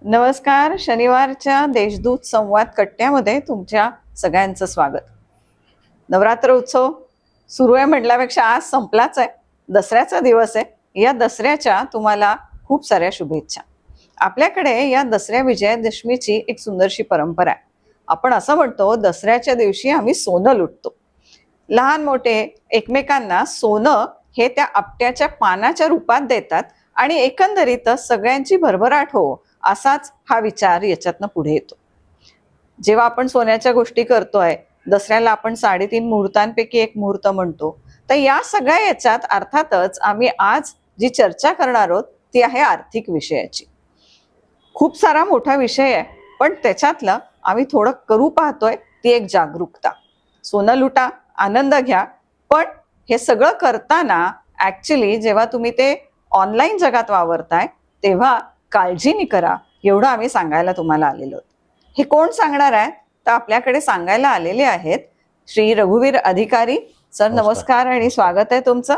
नमस्कार. शनिवारच्या देशदूत संवाद कट्ट्यामध्ये तुमच्या सगळ्यांचं स्वागत. नवरात्र उत्सव सुरू आहे म्हटल्यापेक्षा आज संपलाच आहे. दसऱ्याचा दिवस आहे. या दसऱ्याच्या तुम्हाला खूप साऱ्या शुभेच्छा. आपल्याकडे या दसऱ्या विजयादशमीची एक सुंदरशी परंपरा आहे. आपण असं म्हणतो, दसऱ्याच्या दिवशी आम्ही सोनं लुटतो. लहान मोठे एकमेकांना सोनं हे त्या आपट्याच्या पानाच्या रूपात देतात आणि एकंदरीतच सगळ्यांची भरभराट हो असाच हा विचार याच्यातनं पुढे येतो. जेव्हा आपण सोन्याच्या गोष्टी करतोय, दसऱ्याला आपण 3.5 मुहूर्तांपैकी एक मुहूर्त म्हणतो, तर या सगळ्या याच्यात अर्थातच आम्ही आज जी चर्चा करणार आहोत ती आहे आर्थिक विषयाची. खूप सारा मोठा विषय आहे, पण त्याच्यातलं आम्ही थोडं करू पाहतोय ती एक जागरूकता. सोनं लुटा, आनंद घ्या, पण हे सगळं करताना ऍक्च्युली जेव्हा तुम्ही ते ऑनलाईन जगात वावरताय तेव्हा काळजीने करा, एवढं आम्ही सांगायला तुम्हाला आलेलो आहोत. हे कोण सांगणार आहे? तर आपल्याकडे सांगायला आलेले आहेत श्री रघुवीर अधिकारी सर. नमस्कार आणि स्वागत आहे तुमचं.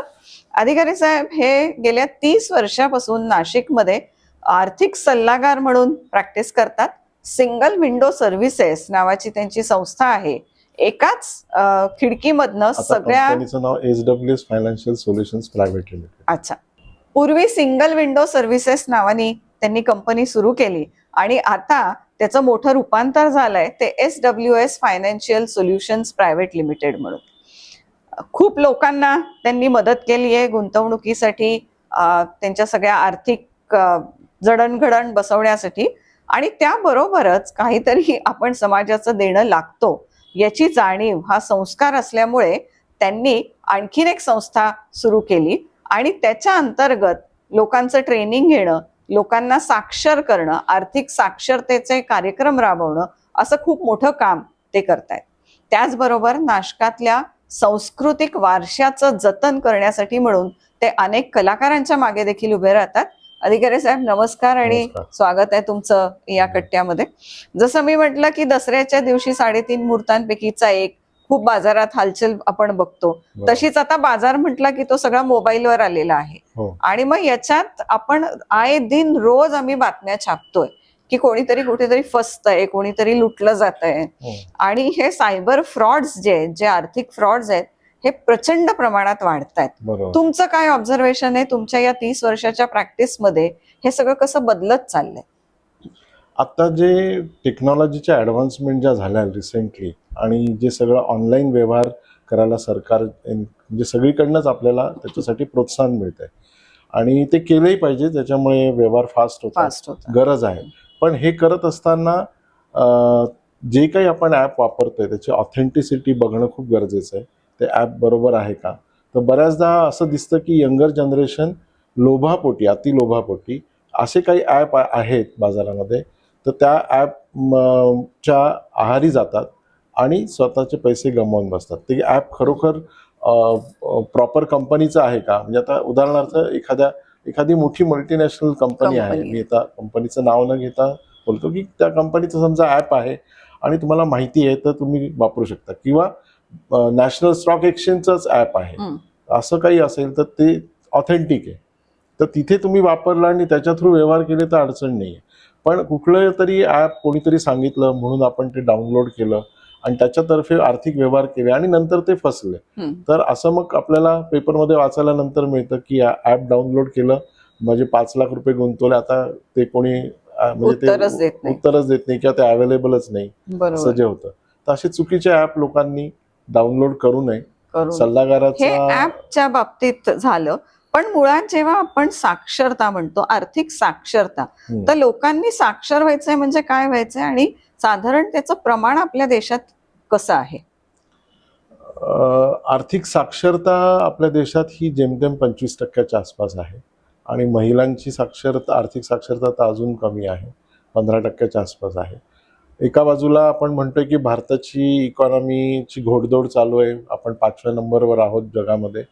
अधिकारी साहेब हे गेल्या 30 वर्षापासून नाशिकमध्ये आर्थिक सल्लागार म्हणून प्रॅक्टिस करतात. सिंगल विंडो सर्व्हिसेस नावाची त्यांची संस्था आहे. एकाच खिडकीमधनं सगळ्या नाव SWS financial solutions private limited. अच्छा. पूर्वी सिंगल विंडो सर्व्हिसेस नावानी त्यांनी कंपनी सुरू केली आणि आता त्याचं मोठं रूपांतर झालंय ते SWS financial solutions private limited म्हणून. खूप लोकांना त्यांनी मदत केली आहे गुंतवणुकीसाठी, त्यांच्या सगळ्या आर्थिक जडणघडण बसवण्यासाठी, आणि त्याबरोबरच काहीतरी आपण समाजाचं देणं लागतो याची जाणीव हा संस्कार असल्यामुळे त्यांनी आणखीन एक संस्था सुरू केली आणि त्याच्या अंतर्गत लोकांचं ट्रेनिंग घेणं, लोकांना साक्षर करणं, आर्थिक साक्षरतेचे कार्यक्रम राबवणं, असं खूप मोठं काम ते करतायत. त्याचबरोबर नाशकातल्या सांस्कृतिक वारशाचं जतन करण्यासाठी म्हणून ते अनेक कलाकारांच्या मागे देखील उभे राहतात. अधिकारी साहेब नमस्कार आणि स्वागत आहे तुमचं या कट्ट्यामध्ये. जसं मी म्हटलं की दसऱ्याच्या दिवशी 3.5 मुहूर्तांपैकीचा एक, खूप बाजारात हालचाल आपण बघतो, तशीच आता बाजार म्हटला की तो सगळा मोबाईलवर आलेला आहे. आणि मग याच्यात आपण आए दिन रोज आम्ही बातम्या छापतोय की कोणीतरी कुठेतरी फसतंय, कोणीतरी लुटलं जातंय. आणि हे सायबर फ्रॉड्स जे आर्थिक फ्रॉड्स आहेत हे प्रचंड प्रमाणात वाढतायत. तुमचं काय ऑब्झर्वेशन आहे तुमच्या या 30 वर्षाच्या प्रॅक्टिसमध्ये? हे सगळं कसं बदलत चाललंय? आता जे टेक्नॉलॉजीच्या ऍडव्हान्समेंट ज्या झाल्या रिसेंटली आणि जे सगळं ऑनलाईन व्यवहार करायला सरकार म्हणजे सगळीकडनंच आपल्याला त्याच्यासाठी प्रोत्साहन मिळत आहे आणि ते केलंही पाहिजे, त्याच्यामुळे व्यवहार फास्ट होतात, गरज आहे. पण हे करत असताना जे काही आपण ॲप वापरतोय त्याची ऑथेंटिसिटी बघणं खूप गरजेचं आहे. ते ॲप बरोबर आहे का? तर बऱ्याचदा असं दिसतं की यंगर जनरेशन लोभापोटी, अति लोभापोटी असे काही ॲप आहेत बाजारामध्ये, तर त्या ॲपच्या आहारी जातात आणि स्वतःचे पैसे गमावून बसतात. ते ॲप खरोखर प्रॉपर कंपनीचं आहे का? म्हणजे आता उदाहरणार्थ एखादी मोठी मल्टीनॅशनल कंपनी आहे, मी आता कंपनीचं नाव न घेता बोलतो की त्या कंपनीचं समजा ॲप आहे आणि तुम्हाला माहिती आहे तर तुम्ही वापरू शकता, किंवा नॅशनल स्टॉक एक्सचेंजचंच ॲप आहे, असं काही असेल तर ते ऑथेंटिक आहे, तर तिथे तुम्ही वापरला आणि त्याच्या थ्रू व्यवहार केले तर अडचण नाही आहे. पण कुठलं तरी ॲप कोणीतरी सांगितलं म्हणून आपण ते डाउनलोड केलं आणि त्याच्यातर्फे आर्थिक व्यवहार केले आणि नंतर ते फसले, तर असं मग आपल्याला पेपरमध्ये वाचायला नंतर मिळतं की ॲप डाउनलोड केलं, म्हणजे 5 लाख रुपये गुंतवले, आता ते कोणी म्हणजे ते उत्तरच देत नाही किंवा ते अवेलेबलच नाही, असं जे होतं. तर असे चुकीचे ॲप लोकांनी डाउनलोड करू नये. सल्लागाराचा ॲपच्या बाबतीत झालं, पण मुळात जेव्हा आपण साक्षरता म्हणतो, आर्थिक साक्षरता, तर लोकांनी साक्षर व्हायचंय म्हणजे काय व्हायचंय आणि साधारण त्याचं प्रमाण आपल्या देशात कसं आहे? आर्थिक साक्षरता आपल्या देशात ही जेमतेम 25% आसपास आहे आणि महिलांची साक्षरता, आर्थिक साक्षरता तर अजून कमी आहे, 15% आसपास आहे. एका बाजूला आपण म्हणतोय की भारताची इकॉनॉमीची घोडदौड चालू आहे, आपण 5व्या नंबरवर आहोत जगामध्ये,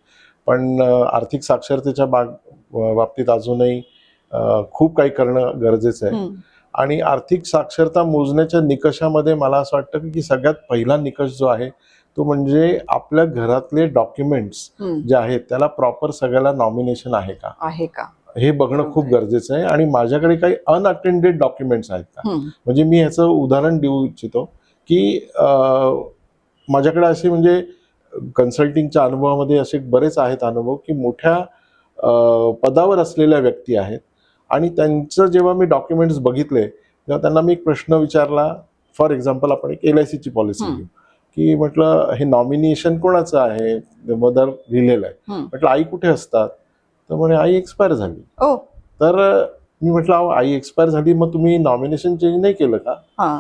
पण आर्थिक साक्षरतेच्या बाबतीत अजूनही खूप काही करणं गरजेचं आहे. आणि आर्थिक साक्षरता मोजण्याच्या निकषामध्ये मला असं वाटतं की सगळ्यात पहिला निकष जो आहे तो म्हणजे आपल्या घरातले डॉक्युमेंट्स जे आहेत त्याला प्रॉपर सगळ्याला नॉमिनेशन आहे का, हे बघणं खूप बरोबर. गरजेचं आहे. आणि माझ्याकडे काही अनअटेंडेड डॉक्युमेंट्स आहेत का, हम्म. म्हणजे मी ह्याचं उदाहरण देऊ इच्छितो की माझ्याकडे असे म्हणजे कन्सल्टिंगच्या अनुभवामध्ये असे बरेच आहेत अनुभव की मोठ्या पदावर असलेल्या व्यक्ती आहेत आणि त्यांचं जेव्हा मी डॉक्युमेंट्स बघितले तेव्हा त्यांना मी एक प्रश्न विचारला. फॉर एक्झाम्पल आपण एक LICची पॉलिसी हम्म. घेऊ की म्हटलं हे नॉमिनेशन कोणाचं आहे, मदर लिहिलेलं आहे. हम्म. म्हटलं आई कुठे असतात, तर म्हणे आई एक्सपायर झाली. ओ. तर मी म्हटलं अहो आई एक्सपायर झाली मग तुम्ही नॉमिनेशन चेंज नाही केलं का, हा.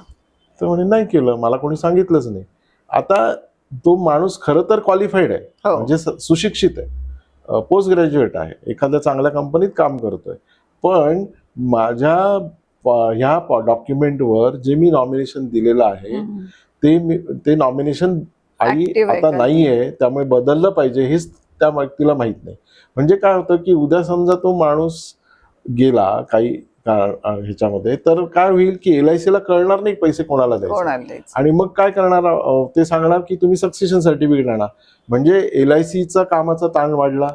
तर म्हणे नाही केलं, मला कोणी सांगितलंच नाही. आता तो माणूस खरं तर क्वालिफाईड आहे, हो. म्हणजे सुशिक्षित आहे, पोस्ट ग्रॅज्युएट आहे, एखाद्या चांगल्या कंपनीत काम करतोय, पण माझ्या ह्या डॉक्युमेंटवर जे मी नॉमिनेशन दिलेलं आहे हम्म. ते नॉमिनेशन आई Active आहे आता का नाही ते? आहे, त्यामुळे बदललं पाहिजे हेच त्या व्यक्तीला माहित नाही. म्हणजे काय होतं की उद्या समजा तो माणूस गेला काही ह्याच्यामध्ये, तर काय होईल की LICला कळणार नाही पैसे कोणाला द्यायचे. कोणाला द्यायचं? आणि मग काय करणार, ते सांगणार की तुम्ही सक्सेशन सर्टिफिकेट आणा. म्हणजे LICचा कामाचा ताण वाढला,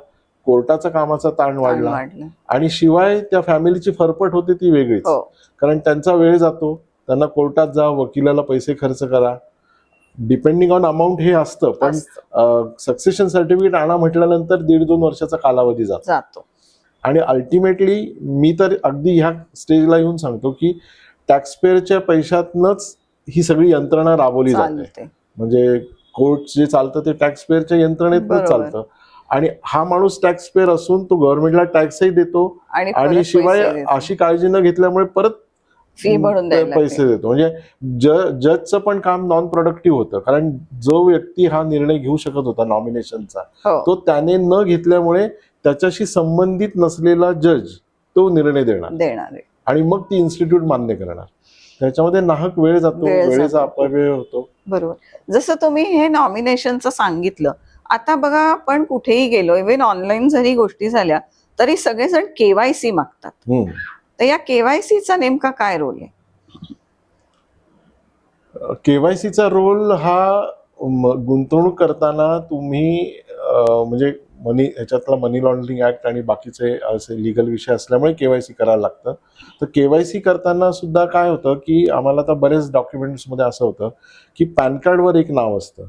कोर्टाचा कामाचा ताण ताण वाढला, वाढलं. आणि शिवाय त्या फॅमिलीची फरफट होते ती वेगळीच. हो. कारण त्यांचा वेळ जातो, त्यांना कोर्टात जा, वकिलाला पैसे खर्च करा, डिपेंडिंग ऑन अमाऊंट हे असतं. पण असतं. सक्सेशन सर्टिफिकेट आणा म्हटल्यानंतर 1.5-2 वर्षाचा कालावधी जातो. आणि अल्टिमेटली मी तर अगदी ह्या स्टेजला येऊन सांगतो की टॅक्सपेअरच्या पैशातनच ही सगळी यंत्रणा राबवली जाते. चालते. म्हणजे कोर्ट जे चालतं ते टॅक्सपेअरच्या यंत्रणेतच बरोबर. चालतं. आणि हा माणूस टॅक्सपेअर असून तो गव्हर्नमेंटला टॅक्सही देतो आणि आणि परत शिवाय पैसे देतो. अशी काळजी न घेतल्यामुळे परत फी भरून द्यायला पैसे लागते. देतो. म्हणजे जजचं पण काम नॉन प्रोडक्टिव्ह होतं, कारण जो व्यक्ती हा निर्णय घेऊ शकत होता नॉमिनेशनचा, हो. तो त्याने न घेतल्यामुळे त्याच्याशी संबंधित नसलेला जज तो निर्णय देणार आहे. आणि मग ती इन्स्टिट्यूट मान्य करणार. त्याच्यामध्ये नाहक वेळ जातो, वेळ वेळेचा जातो. अपव्यय होतो. बरोबर. जसं तुम्ही हे नॉमिनेशनचं सांगितलं, आता बघा आपण कुठेही गेलो, इव्हन ऑनलाईन जरी गोष्टी झाल्या तरी सगळेजण KYC मागतात. तर या KYCचा नेमका काय रोल आहे? KYCचा रोल हा गुंतवणूक करताना तुम्ही म्हणजे ह्याच्यातला मनी लॉन्ड्रिंग ऍक्ट आणि बाकीचे असे लिगल विषय असल्यामुळे KYC करायला लागतं. तर KYC करताना सुद्धा काय होतं की आम्हाला आता बरेच डॉक्युमेंट्समध्ये असं होतं की पॅन कार्डवर एक नाव असतं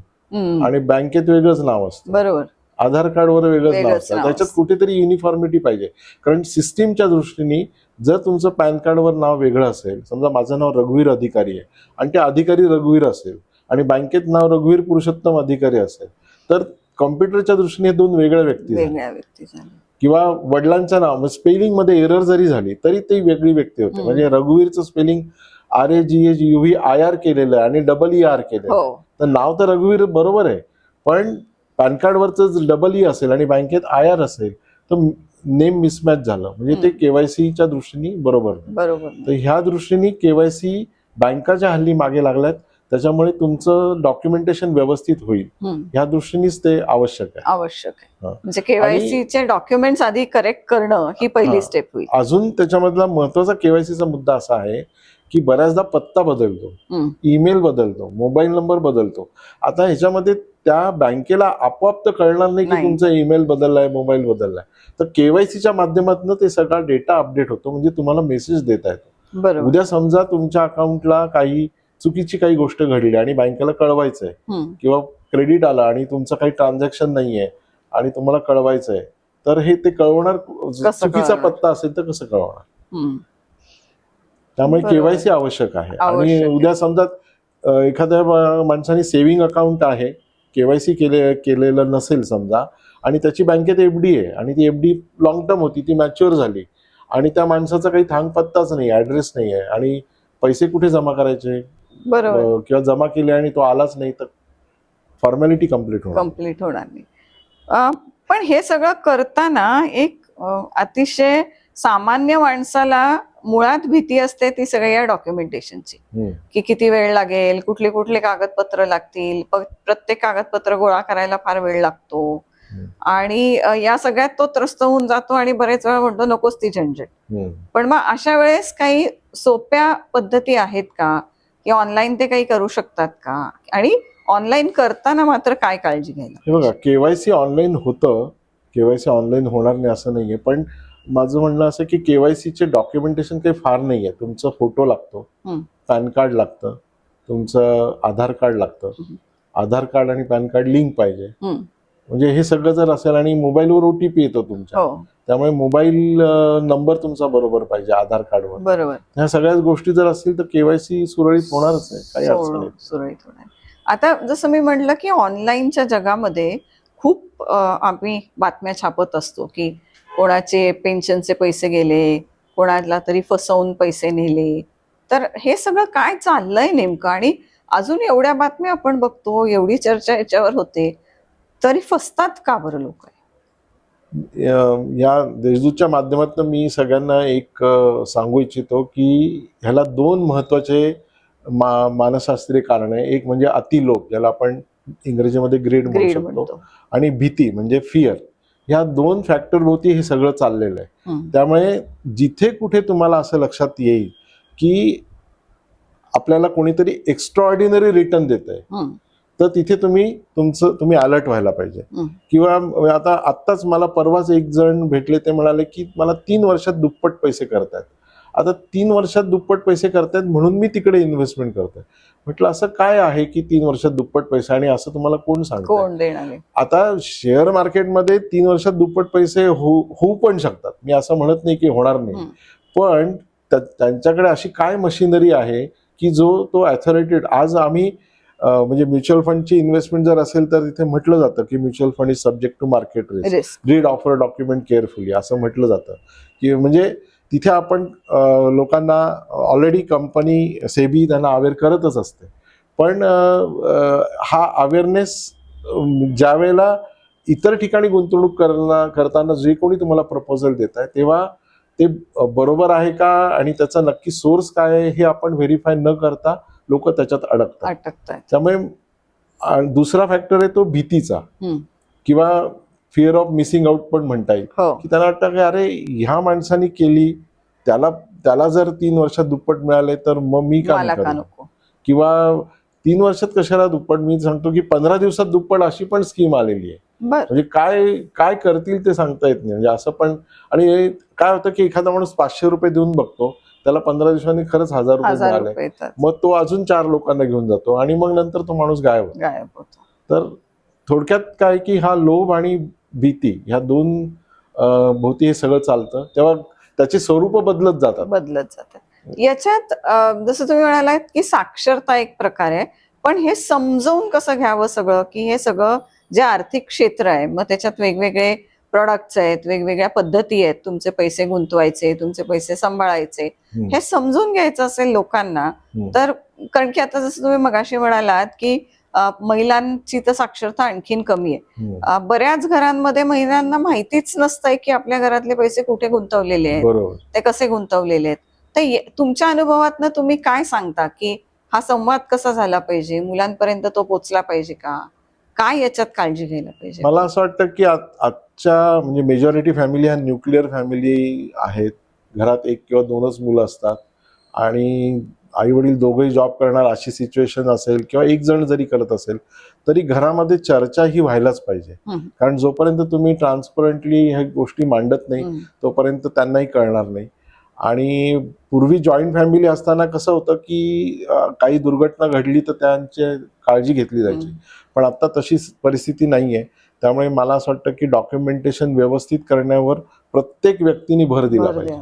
आणि बँकेत वेगळंच नाव असतं, बरोबर. आधार कार्डवर वेगळंच नाव वेगळंच असतं. नाव त्याच्यात असतं. कुठेतरी युनिफॉर्मिटी पाहिजे, कारण सिस्टीमच्या दृष्टीने जर तुमचं पॅन कार्डवर नाव वेगळं असेल, समजा माझं नाव रघुवीर अधिकारी आहे आणि ते अधिकारी रघुवीर असेल आणि बँकेत नाव रघुवीर पुरुषोत्तम अधिकारी असेल, तर कॉम्प्युटरच्या दृष्टीने दोन वेगळ्या व्यक्ती वेगळ्या व्यक्ती झाल्या. किंवा वडिलांचं नाव स्पेलिंग मध्ये एरर जरी झाली तरी ती वेगळी व्यक्ती होते. म्हणजे रघुवीरचं स्पेलिंग RAGHUVIR केलेलं आहे आणि ER केलेलं आहे, हो. तर नाव तर रघुवीर बरोबर आहे, पण पॅन कार्डवरच EE असेल आणि बँकेत IR असेल तर नेम मिसमॅच झालं, म्हणजे ते KYCच्या दृष्टीने बरोबर नाही. बरोबर. तर ह्या दृष्टीने KYC बँकाच्या हल्ली मागे लागल्यात, त्याच्यामुळे तुमचं डॉक्युमेंटेशन व्यवस्थित होईल ह्या दृष्टीनेच ते आवश्यक आहे. म्हणजे KYCचे डॉक्युमेंट्स आधी करेक्ट करणं ही पहिली स्टेप होईल. अजून त्याच्यामधला महत्वाचा KYCचा मुद्दा असा आहे की बऱ्याचदा पत्ता बदलतो, ईमेल बदलतो, मोबाईल नंबर बदलतो. आता ह्याच्यामध्ये त्या बँकेला आपोआप तर कळणार नाही की तुमचा ईमेल बदललाय, मोबाईल बदललाय. तर KYCच्या माध्यमातून ते सगळा डेटा अपडेट होतो, म्हणजे तुम्हाला मेसेज देता येतो. बरोबर. उद्या समजा तुमच्या अकाउंटला काही चुकीची काही गोष्ट घडली आणि बँकेला कळवायचंय किंवा क्रेडिट आलं आणि तुमचं काही ट्रान्झॅक्शन नाहीये आणि तुम्हाला कळवायचंय, तर हे ते कळवणार, चुकीचा पत्ता असेल तर कसं कळवणार. त्यामुळे KYC आवश्यक आहे. आणि उद्या समजा एखाद्या माणसाने सेव्हिंग अकाउंट आहे, KYC केलेलं नसेल समजा, आणि त्याची बँकेत FD आहे आणि ती FD लॉंग टर्म होती, ती मॅच्युअर झाली आणि त्या माणसाचा काही थांग पत्ताच नाही, ऍड्रेस नाही आहे आणि पैसे कुठे जमा करायचे, किंवा जमा केले आणि तो आलाच नाही, तर फॉर्मॅलिटी कम्प्लीट होणार नाही. पण हे सगळं करताना एक अतिशय सामान्य माणसाला मुळात भीती असते ती सगळ्या डॉक्युमेंटेशनची, की किती वेळ लागेल, कुठले कुठले कागदपत्र लागतील, प्रत्येक कागदपत्र गोळा करायला फार वेळ लागतो आणि या सगळ्यात तो त्रस्त होऊन जातो आणि बरेच वेळा म्हणतो नकोच ती झंझट. पण मग अशा वेळेस काही सोप्या पद्धती आहेत का, की ऑनलाईन ते काही करू शकतात का, आणि ऑनलाईन करताना मात्र काय काळजी घ्यायला? हे बघा, KYC ऑनलाईन होतं, KYC ऑनलाईन होणार नाही असं नाहीये, पण माझं म्हणणं असं की केवायसीचे डॉक्युमेंटेशन काही फार नाही आहे. तुमचा फोटो लागतो, हं. पॅन कार्ड लागतं, तुमचं आधार कार्ड लागतं. हं. आधार कार्ड आणि पॅन कार्ड लिंक पाहिजे. हं. म्हणजे हे सगळं जर असेल आणि मोबाईलवर ओटीपी येतो तुमच्या, हो त्यामुळे मोबाईल नंबर तुमचा बरोबर पाहिजे आधार कार्डवर. बरोबर. ह्या सगळ्याच गोष्टी जर असतील तर केवायसी सुरळीत होणारच आहे, काही अडचण नाही. सुरळीत होणार. आता जसं मी म्हटलं की ऑनलाईनच्या जगामध्ये खूप आम्ही बातम्या छापत असतो की कोणाचे पेन्शनचे पैसे गेले, कोणाला तरी फसवून पैसे नेले. तर हे सगळं काय चाललंय नेमकं, आणि अजून एवढ्या बातम्या आपण बघतो, एवढी चर्चा याच्यावर होते, तरी फसतात का बरं लोक? या देशदूतच्या माध्यमातून मी सगळ्यांना एक सांगू इच्छितो की ह्याला दोन महत्वाचे मानसशास्त्रीय कारण आहे. एक म्हणजे अतिलोभ, ज्याला आपण इंग्रजीमध्ये ग्रीड म्हणू ग्रीड शकतो, म्हणतो. आणि भीती म्हणजे फिअर. ह्या दोन फॅक्टर भोवती हे सगळं चाललेलं आहे. हं. त्यामुळे जिथे कुठे तुम्हाला असं लक्षात येईल की आपल्याला कोणीतरी एक्स्ट्राऑर्डिनरी रिटर्न देत आहे, हं. तर तिथे तुम्ही अलर्ट व्हायला पाहिजे. हं. किंवा आत्ताच मला परवाच एक जण भेटले, ते म्हणाले की मला 3 वर्षात दुप्पट पैसे करतायत. आता 3 वर्षात दुप्पट पैसे करतायत म्हणून मी तिकडे इन्व्हेस्टमेंट करतोय. म्हटलं असं काय आहे की 3 वर्षात दुप्पट पैसे, आणि असं तुम्हाला कोण सांगतो? कोण देणार आहे? आता शेअर मार्केटमध्ये 3 वर्षात दुप्पट पैसे होऊ पण शकतात, मी असं म्हणत नाही की होणार नाही. हं. पण त्यांच्याकडे अशी काय मशिनरी आहे की तो अथॉरिटेड. आज आम्ही म्हणजे म्युच्युअल फंडची इन्व्हेस्टमेंट जर असेल तर तिथे म्हटलं जातं की mutual fund is subject to market risk, read offer document carefully, असं म्हटलं जातं. की म्हणजे तिथे आपण लोकांना ऑलरेडी कंपनी सेबी त्यांना अवेअर करतच असते. पण हा अवेअरनेस ज्या वेळेला इतर ठिकाणी गुंतवणूक करताना जे कोणी तुम्हाला प्रपोजल देत आहे, तेव्हा ते बरोबर आहे का आणि त्याचा नक्की सोर्स काय आहे हे आपण व्हेरीफाय न करता लोक त्याच्यात अडकतात. त्यामुळे दुसरा फॅक्टर आहे तो भीतीचा, किंवा फिअर ऑफ मिसिंग आउट पण म्हणता येईल. की त्यांना वाटतं की अरे ह्या माणसाने केली, त्याला जर 3 वर्षात दुप्पट मिळाले तर मग मी का नको, किंवा 3 वर्षात कशाला दुप्पट. मी सांगतो की 15 दिवसात दुप्पट अशी पण स्कीम आलेली आहे. म्हणजे काय करतील ते सांगता येत नाही. म्हणजे असं पण. आणि काय होतं की एखादा माणूस 500 रुपये देऊन बघतो, त्याला 15 दिवसांनी खरंच 1000 रुपये मिळाले, मग तो अजून 4 लोकांना घेऊन जातो आणि मग नंतर तो माणूस गायब होतो. तर थोडक्यात काय की हा लोभ आणि भीती ह्या दोन भोवती हे सगळं चालतं, तेव्हा त्याची स्वरूप बदलत जातात. याच्यात जसं तुम्ही म्हणालात की साक्षरता एक प्रकार आहे, पण हे समजावून कसं घ्यावं सगळं, की हे सगळं जे आर्थिक क्षेत्र आहे, मग त्याच्यात वेगवेगळे प्रोडक्ट्स आहेत, वेगवेगळ्या पद्धती आहेत तुमचे पैसे गुंतवायचे, तुमचे पैसे सांभाळायचे, हे समजून घ्यायचं असेल लोकांना. तर कारण की आता जसं तुम्ही मगाशी म्हणालात की महिलांची तर साक्षरता आणखीन कमी आहे. बऱ्याच घरांमध्ये महिलांना माहितीच नसतंय की आपल्या घरातले पैसे कुठे गुंतवलेले आहेत, ते कसे गुंतवलेले आहेत. तर तुमच्या अनुभवातनं तुम्ही काय सांगता की हा संवाद कसा झाला पाहिजे, मुलांपर्यंत तो पोचला पाहिजे का, काय याच्यात काळजी घ्यायला पाहिजे? मला असं वाटतं की आजच्या म्हणजे मेजॉरिटी फॅमिली ह्या न्यूक्लिअर फॅमिली आहेत. घरात 1 किंवा 2च मुलं असतात आणि आई वडील दोघंही जॉब करणार अशी सिच्युएशन असेल, किंवा एक जण जरी करत असेल तरी घरामध्ये चर्चा ही व्हायलाच पाहिजे. कारण जोपर्यंत तुम्ही ट्रान्सपरंटली ह्या गोष्टी मांडत नाही तोपर्यंत त्यांनाही कळणार नाही. आणि पूर्वी जॉईंट फॅमिली असताना कसं होतं की काही दुर्घटना घडली तर त्यांची काळजी घेतली जायची, पण आता तशी परिस्थिती नाहीये. त्यामुळे मला असं वाटतं की डॉक्युमेंटेशन व्यवस्थित करण्यावर प्रत्येक व्यक्तीने भर दिला पाहिजे.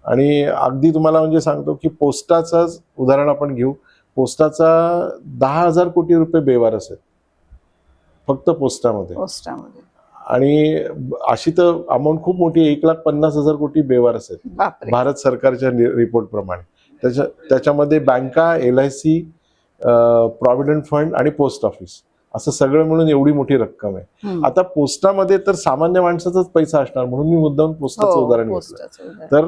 आणि अगदी तुम्हाला म्हणजे सांगतो की पोस्टाचंच उदाहरण आपण घेऊ. पोस्टाचा 10,000 कोटी रुपये बेवारस आहेत फक्त पोस्टामध्ये. आणि अशी तर अमाऊंट खूप मोठी आहे, 1,50,000 कोटी बेवारस आहेत भारत सरकारच्या रिपोर्ट प्रमाणे. त्याच्यामध्ये बँका, LIC, प्रॉव्हिडंट फंड आणि पोस्ट ऑफिस असं सगळं मिळून एवढी मोठी रक्कम आहे. आता पोस्टामध्ये तर सामान्य माणसाचाच पैसा असणार, म्हणून मी मुद्दाम पोस्टाचं उदाहरण घेतलं. तर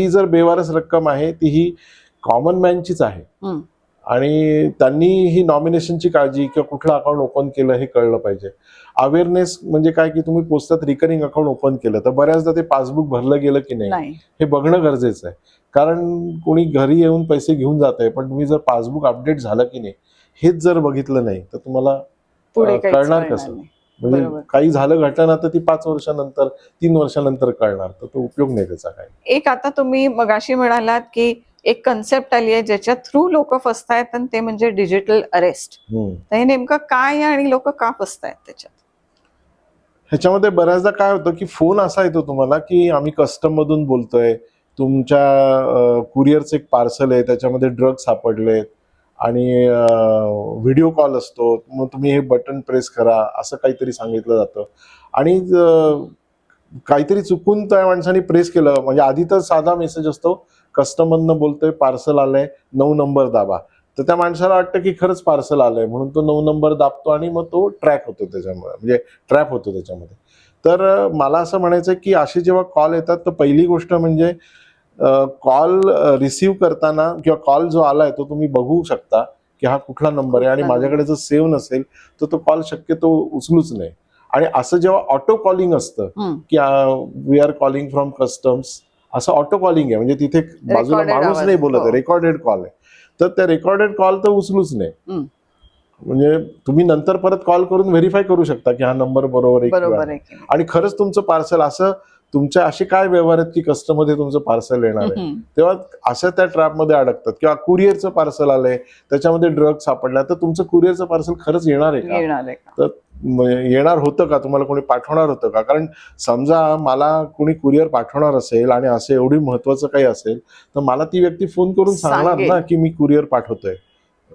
जर बेवारस रक्कम आहे ती ही कॉमन मॅनचीच आहे, आणि त्यांनी ही नॉमिनेशनची काळजी किंवा कुठलं अकाउंट ओपन केलं हे कळलं पाहिजे. अवेअरनेस म्हणजे काय की तुम्ही पोस्टात रिकरिंग अकाउंट ओपन केलं तर बऱ्याचदा ते पासबुक भरलं गेलं की नाही हे बघणं गरजेचं आहे. कारण कोणी घरी येऊन पैसे घेऊन जात आहे, पण तुम्ही जर पासबुक अपडेट झालं की नाही हेच जर बघितलं नाही तर तुम्हाला कळणार कसं? म्हणजे बरोबर. काही झालं घटना तर ती 5 वर्षानंतर 3 वर्षानंतर कळणार, तर तो उपयोग नाही त्याचा काही. एक आता तुम्ही मगाशी म्हणालात की एक कन्सेप्ट आली आहे ज्याच्या थ्रू लोक फसतायत आणि ते म्हणजे डिजिटल अरेस्ट. हम्म. तर हे नेमकं काय आहे आणि लोक का फसतायत त्याच्यात? ह्याच्यामध्ये बऱ्याचदा काय होतं की फोन असा येतो तुम्हाला की आम्ही कस्टम मधून बोलतोय, तुमच्या कुरिअरचं एक पार्सल आहे, त्याच्यामध्ये ड्रग सापडलेत, आणि व्हिडिओ कॉल असतो, मग तुम्ही हे बटन प्रेस करा असं काहीतरी सांगितलं जातं. आणि काहीतरी चुकून त्या माणसाने प्रेस केलं, म्हणजे आधी तर साधा मेसेज असतो, कस्टमरनं बोलतोय पार्सल आलंय, 9 नंबर दाबा. तर त्या माणसाला वाटतं की खरंच पार्सल आलंय, म्हणून तो 9 नंबर दाबतो आणि मग तो ट्रॅक होतो त्याच्यामुळे, म्हणजे ट्रॅप होतो त्याच्यामध्ये. तर मला असं म्हणायचं की असे जेव्हा कॉल येतात तर पहिली गोष्ट म्हणजे कॉल रिसीव्ह करताना किंवा कॉल जो आलाय तो तुम्ही बघू शकता की हा कुठला नंबर आहे, आणि कुठला माझ्याकडे जर सेव्ह नसेल तर तो कॉल शक्यतो उचलूच नाही. आणि असं जेव्हा ऑटो कॉलिंग असतं की we are calling from customs, असं ऑटो कॉलिंग आहे, म्हणजे तिथे बाजूला रेकॉर्डेड माणूस आवाज नाही आहे. बोलत आहे, हो. रेकॉर्डेड कॉल आहे. तर त्या रेकॉर्डेड कॉल तर उचलूच नाही. हम्म. म्हणजे तुम्ही नंतर परत कॉल करून व्हेरीफाय करू शकता की हा नंबर बरोबर आहे किंवा बरोबर नाही. आहे की नाही? आणि खरंच तुमचं पार्सल असं, तुमच्या असे काय व्यवहार आहेत की कस्टममध्ये तुमचं पार्सल येणार आहे, तेव्हा अशा त्या ट्रॅपमध्ये अडकतात. किंवा कुरिअरचं पार्सल आलंय, त्याच्यामध्ये ड्रग सापडला, तर तुमचं कुरिअरचं पार्सल खरंच येणार आहे का? येणार आहे का? तर येणार होतं का, तुम्हाला कोणी पाठवणार होतं का? कारण समजा मला कोणी कुरिअर पाठवणार असेल आणि असं एवढी महत्वाचं काही असेल, तर मला ती व्यक्ती फोन करून सांगणार सांगेल. ना की मी कुरिअर पाठवतोय,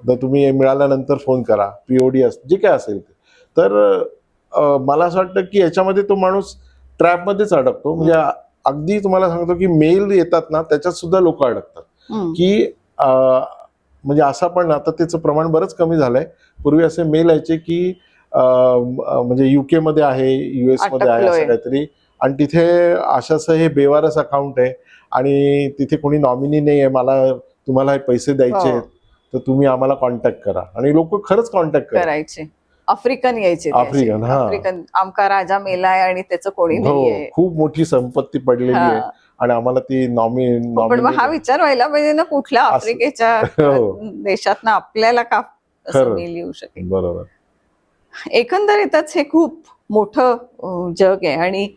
तर तुम्ही मिळाल्यानंतर फोन करा, पीओडी जे काय असेल ते. तर मला असं वाटतं की याच्यामध्ये तो माणूस ट्रॅपमध्येच अडकतो. म्हणजे अगदी तुम्हाला सांगतो की मेल येतात ना, त्याच्यात सुद्धा लोक अडकतात. की म्हणजे असं पण आता त्याचं प्रमाण बरंच कमी झालंय. पूर्वी असे मेल यायचे की म्हणजे युके मध्ये आहे, युएस मध्ये आहे, असं अटकलोय. काहीतरी, आणि तिथे अशाचं हे बेवारस अकाउंट आहे आणि तिथे कोणी नॉमिनी नाही आहे, मला तुम्हाला हे पैसे द्यायचे आहेत, तर तुम्ही आम्हाला कॉन्टॅक्ट करा. आणि लोक खरंच कॉन्टॅक्ट करतात. करायचे. आफ्रिकन यायचे ते असे. आफ्रिकन, हा. आफ्रिकन आमका राजा मेलाय आणि त्याचं कोणी हो, नाहीये. खूप मोठी संपत्ती पडलेली आहे हा. आणि आम्हाला ती हो, पण मग हा विचार व्हायला पाहिजे ना, कुठल्या असं. आफ्रिकेच्या हो. देशात ना आपल्याला का असं खरंच. मेल येऊ शकेल. बरोबर. एकंदरीतच हे खूप मोठं जग आहे आणि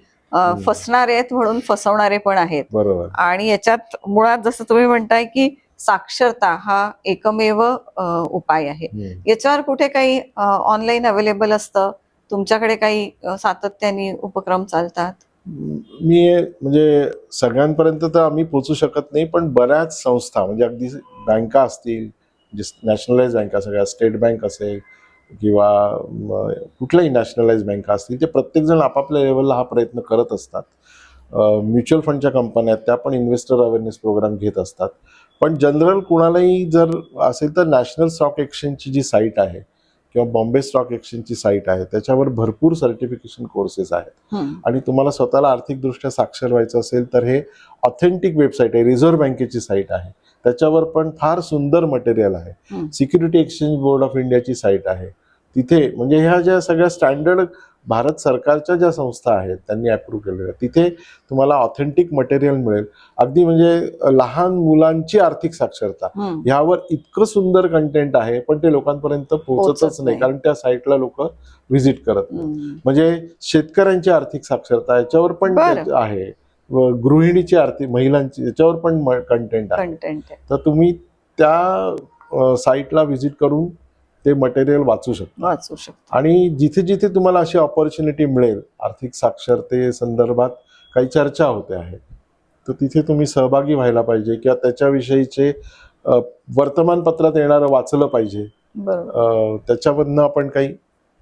फसणारे आहेत म्हणून फसवणारे पण आहेत. बरोबर. आणि याच्यात मुळात जसं तुम्ही म्हणताय की साक्षरता हा एकमेव उपाय आहे. याच्यावर कुठे काही ऑनलाईन अवेलेबल असतं? तुमच्याकडे काही सातत्याने उपक्रम चालतात? मी म्हणजे सगळ्यांपर्यंत तर आम्ही पोहोचू शकत नाही, पण बऱ्याच संस्था, म्हणजे अगदी बँका असतील, नॅशनलाइज बँका, सगळ्या स्टेट बँक असेल किंवा कुठल्याही नॅशनलाइज बँका असतील, ते प्रत्येकजण आपापल्या लेवलला हा प्रयत्न करत असतात. म्युच्युअल फंडच्या कंपन्या आहेत, त्या पण इन्व्हेस्टर अवेअरनेस प्रोग्राम घेत असतात. पण जनरल कुणालाही जर असेल तर नॅशनल स्टॉक एक्सचेंजची जी साईट आहे किंवा बॉम्बे स्टॉक एक्सचेंजची साईट आहे, त्याच्यावर भरपूर सर्टिफिकेशन कोर्सेस आहेत. आणि तुम्हाला स्वतःला आर्थिकदृष्ट्या साक्षर व्हायचं असेल तर हे ऑथेंटिक वेबसाईट आहे, रिझर्व्ह बँकेची साईट आहे, त्याच्यावर पण फार सुंदर मटेरियल आहे. सिक्युरिटी एक्सचेंज बोर्ड ऑफ इंडियाची साईट आहे, तिथे म्हणजे ह्या ज्या सगळ्या स्टँडर्ड भारत सरकारच्या ज्या संस्था आहेत त्यांनी अप्रूव्ह केलेल्या, तिथे तुम्हाला ऑथेंटिक मटेरियल मिळेल. अगदी म्हणजे लहान मुलांची आर्थिक साक्षरता ह्यावर इतकं सुंदर कंटेंट आहे, पण ते लोकांपर्यंत पोहोचतच नाही, कारण त्या साईटला लोक व्हिजिट करत नाही. म्हणजे शेतकऱ्यांची आर्थिक साक्षरता याच्यावर पण आहे, गृहिणीची आर्थिक, महिलांची, याच्यावर पण कंटेंट आहे. तर तुम्ही त्या साईटला व्हिजिट करून ते मटेरियल वाचू शकता. आणि जिथे जिथे तुम्हाला अशी ऑपॉर्च्युनिटी मिळेल आर्थिक साक्षरते संदर्भात काही चर्चा होते आहे, तर तिथे तुम्ही सहभागी व्हायला पाहिजे किंवा त्याच्याविषयीचे वर्तमानपत्रात येणारं वाचलं पाहिजे. त्याच्यामधनं आपण काही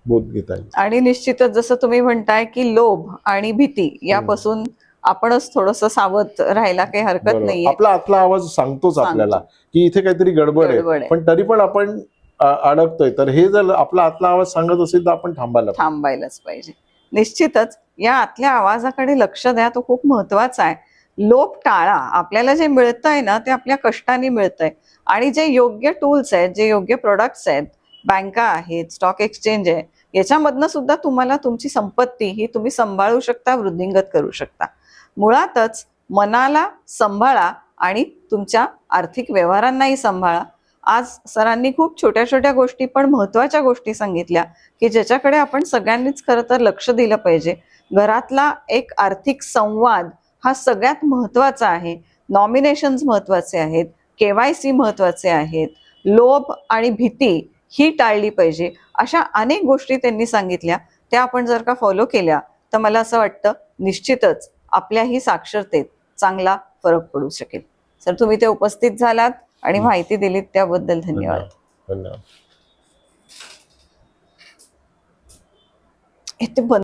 बोध घेता येईल. आणि निश्चितच जसं तुम्ही म्हणताय की लोभ आणि भीती यापासून आपणच थोडंसं सावध राहायला काही हरकत नाहीये. आपला आतला आवाज सांगतोच आपल्याला की इथे काहीतरी गडबड आहे, पण तरी पण आपण अडकतोय. तर हे जर आपला आतला आवाज सांगत असेल तर आपण थांबायलाच पाहिजे. निश्चितच या आतल्या आवाजाकडे लक्ष द्या, तो खूप महत्वाचा आहे. लोभ टाळा. आपल्याला जे मिळतंय ना ते आपल्या कष्टाने मिळतंय, आणि जे योग्य टूल्स आहेत, जे योग्य प्रोडक्ट्स आहेत, बँका आहेत, स्टॉक एक्सचेंज आहे, याच्यामधनं सुद्धा तुम्हाला तुमची संपत्ती ही तुम्ही सांभाळू शकता, वृद्धिंगत करू शकता. मुळातच मनाला सांभाळा आणि तुमच्या आर्थिक व्यवहारांनाही सांभाळा. आज सरांनी खूप छोट्या छोट्या गोष्टी पण महत्वाच्या गोष्टी सांगितल्या की ज्याच्याकडे आपण सगळ्यांनीच खरं तर लक्ष दिलं पाहिजे. घरातला एक आर्थिक संवाद हा सगळ्यात महत्वाचा आहे. नॉमिनेशन्स महत्वाचे आहेत, KYC महत्वाचे आहेत, लोभ आणि भीती ही टाळली पाहिजे. अशा अनेक गोष्टी त्यांनी सांगितल्या, त्या आपण जर का फॉलो केल्या तर मला असं वाटतं निश्चितच आपल्याही साक्षरतेत चांगला फरक पडू शकेल. सर, तुम्ही ते उपस्थित झालात आणि माहिती दिलीत त्याबद्दल धन्यवाद. धन्यवाद. हे ते बंद